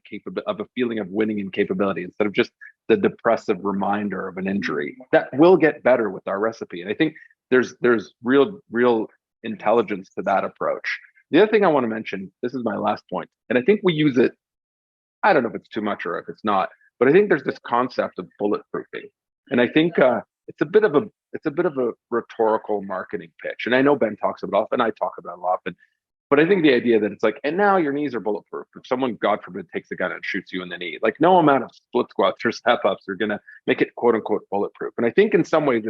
a feeling of winning and capability, instead of just the depressive reminder of an injury. That will get better with our recipe. And I think there's real intelligence to that approach. The other thing I want to mention, this is my last point, and I think we use it, I don't know if it's too much or if it's not, but I think there's this concept of bulletproofing. And I think it's a bit of a rhetorical marketing pitch. And I know Ben talks about it often, I talk about it often, but I think the idea that it's like, and now your knees are bulletproof. If someone, God forbid, takes a gun and shoots you in the knee, like no amount of split squats or step ups are going to make it quote unquote bulletproof. And I think in some ways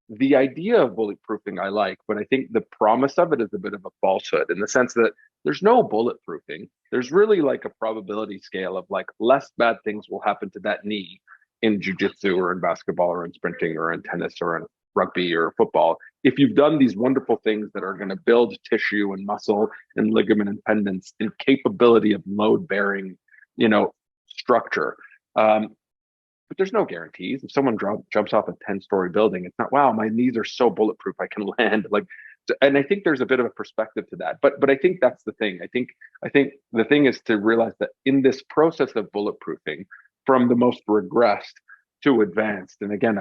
the idea of bulletproofing I like, but I think the promise of it is a bit of a falsehood in the sense that there's no bulletproofing. There's really like a probability scale of like less bad things will happen to that knee in jiu-jitsu or in basketball or in sprinting or in tennis or in rugby or football if you've done these wonderful things that are going to build tissue and muscle and ligament and tendons and capability of load bearing, structure. But there's no guarantees. If someone jumps off a 10-story building, it's not, wow, my knees are so bulletproof, I can land. And I think there's a bit of a perspective to that. But I think that's the thing. I think the thing is to realize that in this process of bulletproofing, from the most regressed to advanced, and again,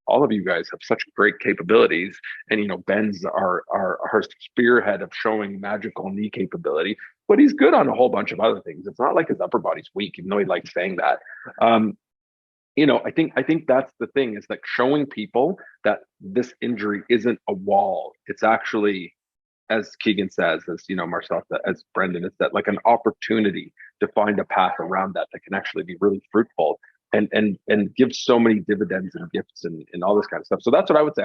all of you guys have such great capabilities, and Ben's our spearhead of showing magical knee capability, but he's good on a whole bunch of other things. It's not like his upper body's weak, even though he likes saying that. I think that's the thing, is like showing people that this injury isn't a wall. It's actually, as Keegan says, as Marcel, as Brendan, it's that like an opportunity to find a path around that can actually be really fruitful and give so many dividends and gifts and all this kind of stuff. So that's what I would say.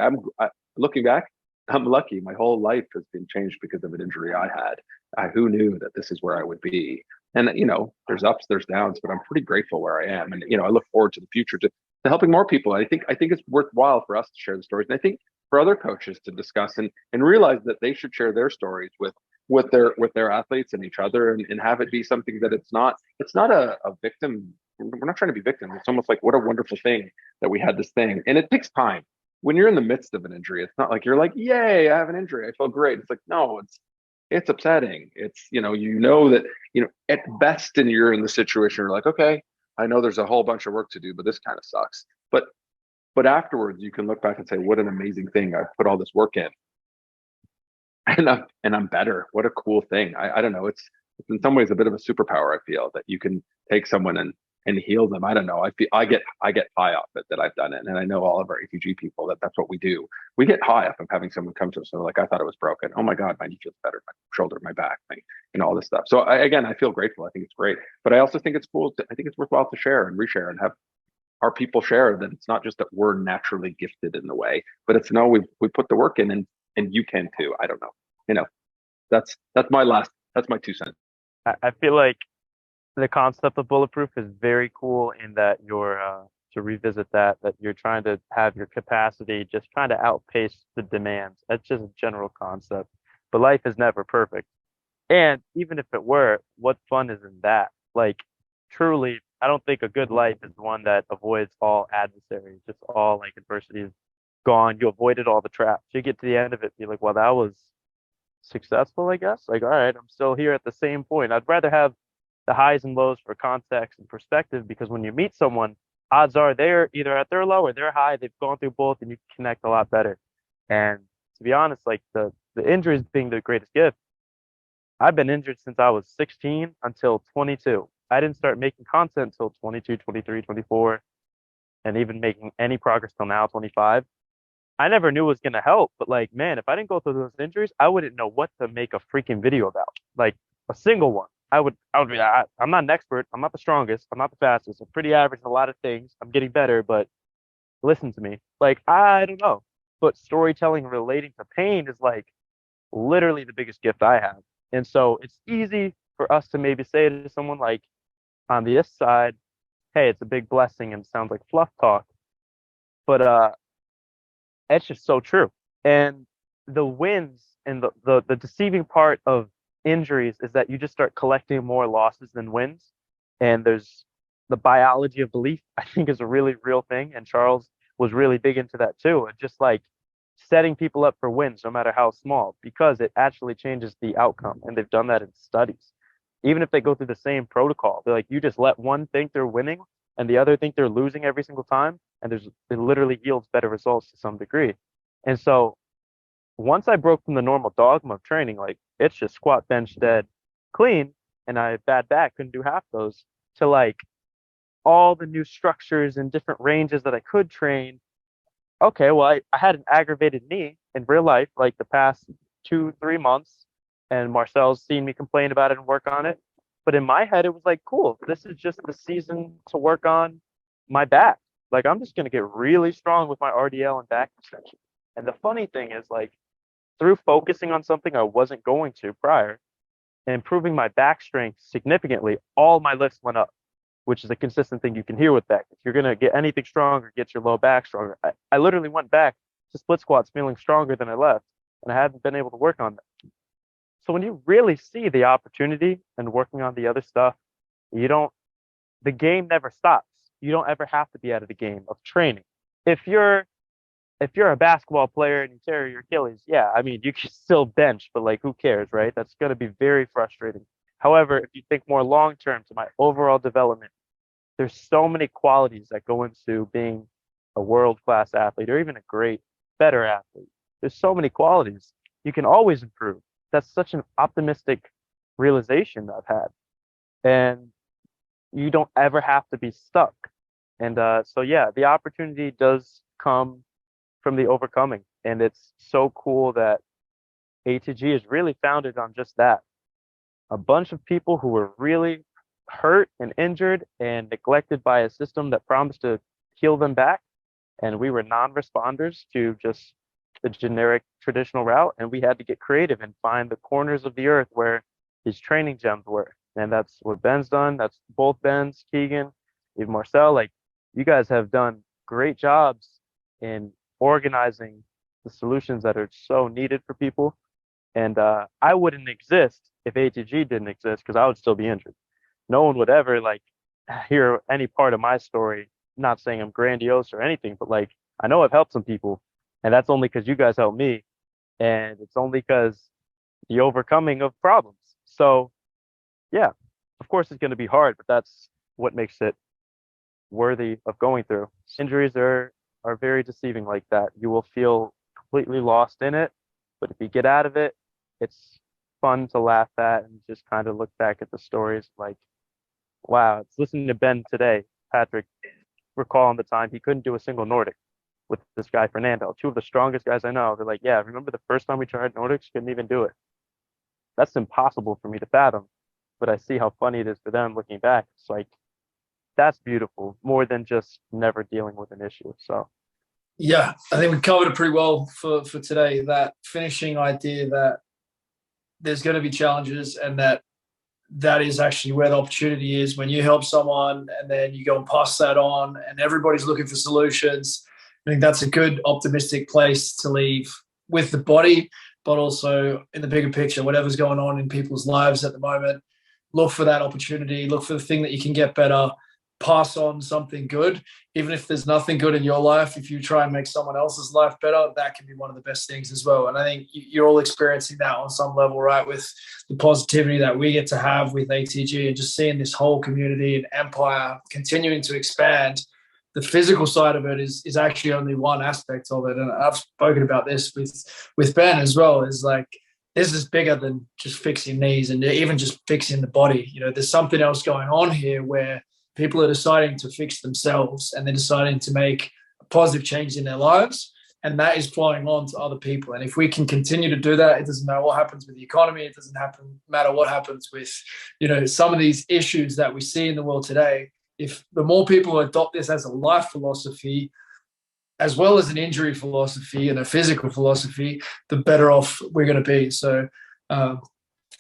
Looking back, I'm lucky. My whole life has been changed because of an injury I had. Who knew that this is where I would be? And there's ups, there's downs, but I'm pretty grateful where I am. And I look forward to the future to helping more people. I think it's worthwhile for us to share the stories, and I think for other coaches to discuss and realize that they should share their stories with their athletes and each other, and have it be something that it's not a victim. We're not trying to be victims. It's almost like, what a wonderful thing that we had this thing. And it takes time. When you're in the midst of an injury, it's not like you're like, yay, I have an injury, I feel great. It's like, no, it's upsetting. It's, that, at best, and you're in the situation, you're like, okay, I know there's a whole bunch of work to do, but this kind of sucks. But afterwards, you can look back and say, what an amazing thing. I put all this work in. And I'm better. What a cool thing. I don't know. It's in some ways a bit of a superpower, I feel, that you can take someone and heal them. I don't know. I get high off it that I've done it. And I know all of our ATG people that's what we do. We get high off of having someone come to us and like, I thought it was broken. Oh my God, my knee feels better, my shoulder, my back, all this stuff. So I feel grateful. I think it's great. But I also think it's cool. I think it's worthwhile to share and reshare and have our people share that it's not just that we're naturally gifted in the way, but it's we put the work in, and you can too. I don't know. That's my 2 cents. I feel like the concept of bulletproof is very cool in that you're to revisit that you're trying to have your capacity just trying to outpace the demands. That's just a general concept. But life is never perfect. And even if it were, what fun is in that? Like, truly, I don't think a good life is one that avoids all adversaries, just all like adversity is gone. You avoided all the traps. You get to the end of it, be like, well, that was successful, I guess. Like, all right, I'm still here at the same point. I'd rather have the highs and lows for context and perspective, because when you meet someone, odds are they're either at their low or they're high. They've gone through both, and you connect a lot better. And to be honest, like the injuries being the greatest gift, I've been injured since I was 16 until 22. I didn't start making content until 22, 23, 24, and even making any progress till now, 25. I never knew it was going to help, but like, man, if I didn't go through those injuries, I wouldn't know what to make a freaking video about, like a single one. I would be like, I'm not an expert. I'm not the strongest. I'm not the fastest. I'm pretty average in a lot of things. I'm getting better, but listen to me. Like, I don't know. But storytelling relating to pain is like literally the biggest gift I have. And so it's easy for us to maybe say to someone like on this side, hey, it's a big blessing and sounds like fluff talk. But it's just so true. And the wins and the deceiving part of injuries is that you just start collecting more losses than wins. And there's the biology of belief, I think, is a really real thing. And Charles was really big into that too. And just like setting people up for wins, no matter how small, because it actually changes the outcome. And they've done that in studies. Even if they go through the same protocol, they're like, you just let one think they're winning and the other think they're losing every single time. And it literally yields better results to some degree. And so once I broke from the normal dogma of training, like it's just squat, bench, dead, clean, and I had bad back, couldn't do half those, to like all the new structures and different ranges that I could train. Okay, well, I had an aggravated knee in real life, like the past 2-3 months, and Marcel's seen me complain about it and work on it. But in my head, it was like, cool, this is just the season to work on my back. Like, I'm just going to get really strong with my RDL and back extension. And the funny thing is, like, through focusing on something I wasn't going to prior and improving my back strength significantly, all my lifts went up, which is a consistent thing you can hear with back. If you're going to get anything stronger, get your low back stronger. I literally went back to split squats feeling stronger than I left, and I hadn't been able to work on that. So when you really see the opportunity and working on the other stuff, the game never stops. You don't ever have to be out of the game of training. If you're a basketball player and you tear your Achilles, yeah, I mean, you can still bench, but like, who cares, right? That's going to be very frustrating. However, if you think more long term to my overall development, there's so many qualities that go into being a world-class athlete or even a better athlete. There's so many qualities. You can always improve. That's such an optimistic realization I've had. And you don't ever have to be stuck. And so, yeah, the opportunity does come from the overcoming. And it's so cool that ATG is really founded on just that. A bunch of people who were really hurt and injured and neglected by a system that promised to heal them back. And we were non-responders to just the generic traditional route. And we had to get creative and find the corners of the earth where these training gems were. And that's what Ben's done. That's both Ben's, Keegan, even Marcel. Like, you guys have done great jobs in organizing the solutions that are so needed for people. And I wouldn't exist if ATG didn't exist, because I would still be injured. No one would ever like hear any part of my story. Not saying I'm grandiose or anything, but like, I know I've helped some people, and that's only because you guys helped me. And it's only because the overcoming of problems. So yeah, of course it's going to be hard, but that's what makes it worthy of going through. Injuries are very deceiving like that. You will feel completely lost in it, but if you get out of it, it's fun to laugh at and just kind of look back at the stories like, wow, it's listening to Ben today, Patrick, recalling the time he couldn't do a single Nordic with this guy, Fernando, two of the strongest guys I know. They're like, yeah, remember the first time we tried Nordics? Couldn't even do it. That's impossible for me to fathom, but I see how funny it is for them looking back. It's like, that's beautiful, more than just never dealing with an issue. So yeah, I think we covered it pretty well for today. That finishing idea that there's going to be challenges, and that is actually where the opportunity is when you help someone and then you go and pass that on and everybody's looking for solutions. I think that's a good optimistic place to leave with the body, but also in the bigger picture, whatever's going on in people's lives at the moment, look for that opportunity, look for the thing that you can get better, pass on something good. Even if there's nothing good in your life, if you try and make someone else's life better, that can be one of the best things as well. And I think you're all experiencing that on some level, right? With the positivity that we get to have with ATG and just seeing this whole community and empire continuing to expand. The physical side of it is actually only one aspect of it. And I've spoken about this with Ben as well, is like, this is bigger than just fixing knees and even just fixing the body. You know, there's something else going on here where people are deciding to fix themselves and they're deciding to make a positive change in their lives. And that is flowing on to other people. And if we can continue to do that, it doesn't matter what happens with the economy. It doesn't matter what happens with, you know, some of these issues that we see in the world today. If the more people adopt this as a life philosophy, as well as an injury philosophy and a physical philosophy, the better off we're going to be. So,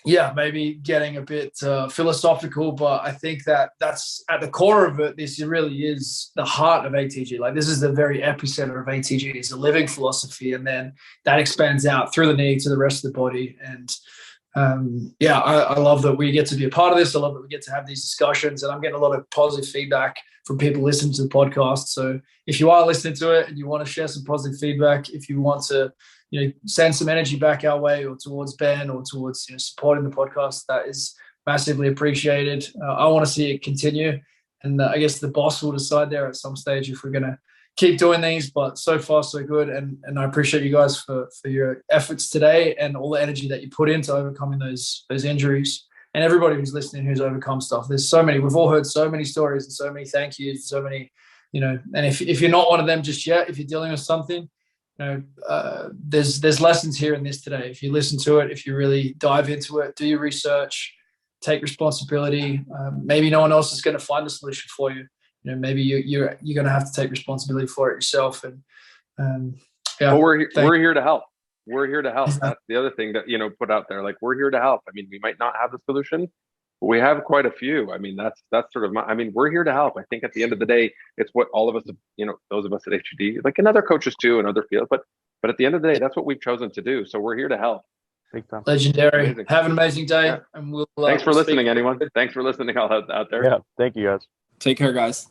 yeah, maybe getting a bit philosophical, but I think that's at the core of it. This really is the heart of ATG. Like, this is the very epicenter of ATG. It's a living philosophy, and then that expands out through the knee to the rest of the body. And yeah, I love that we get to be a part of this. I love that we get to have these discussions, and I'm getting a lot of positive feedback from people listening to the podcast. So if you are listening to it and you want to share some positive feedback, if you want to, you know, send some energy back our way or towards Ben or towards, you know, supporting the podcast, that is massively appreciated. I want to see it continue, and I guess the boss will decide there at some stage if we're going to keep doing these. But so far so good, and I appreciate you guys for your efforts today and all the energy that you put into overcoming those injuries, and everybody who's listening who's overcome stuff. There's so many. We've all heard so many stories and so many thank yous, so many, you know. And if you're not one of them just yet, if you're dealing with something, you know, there's lessons here in this today. If you listen to it, if you really dive into it, do your research, take responsibility. Maybe no one else is going to find the solution for you. maybe you're going to have to take responsibility for it yourself. And but we're here to help. We're here to help. That's the other thing that, put out there. Like, we're here to help. I mean, we might not have the solution, but we have quite a few. I mean, that's sort of we're here to help. I think at the end of the day, it's what all of us, those of us at ATG, like, and other coaches too in other fields, but at the end of the day, that's what we've chosen to do. So we're here to help. Big time. Legendary. Amazing. Have an amazing day. Yeah. And we'll Thanks for we'll listening, speak. anyone. Thanks for listening out there. Yeah. Thank you, guys. Take care, guys.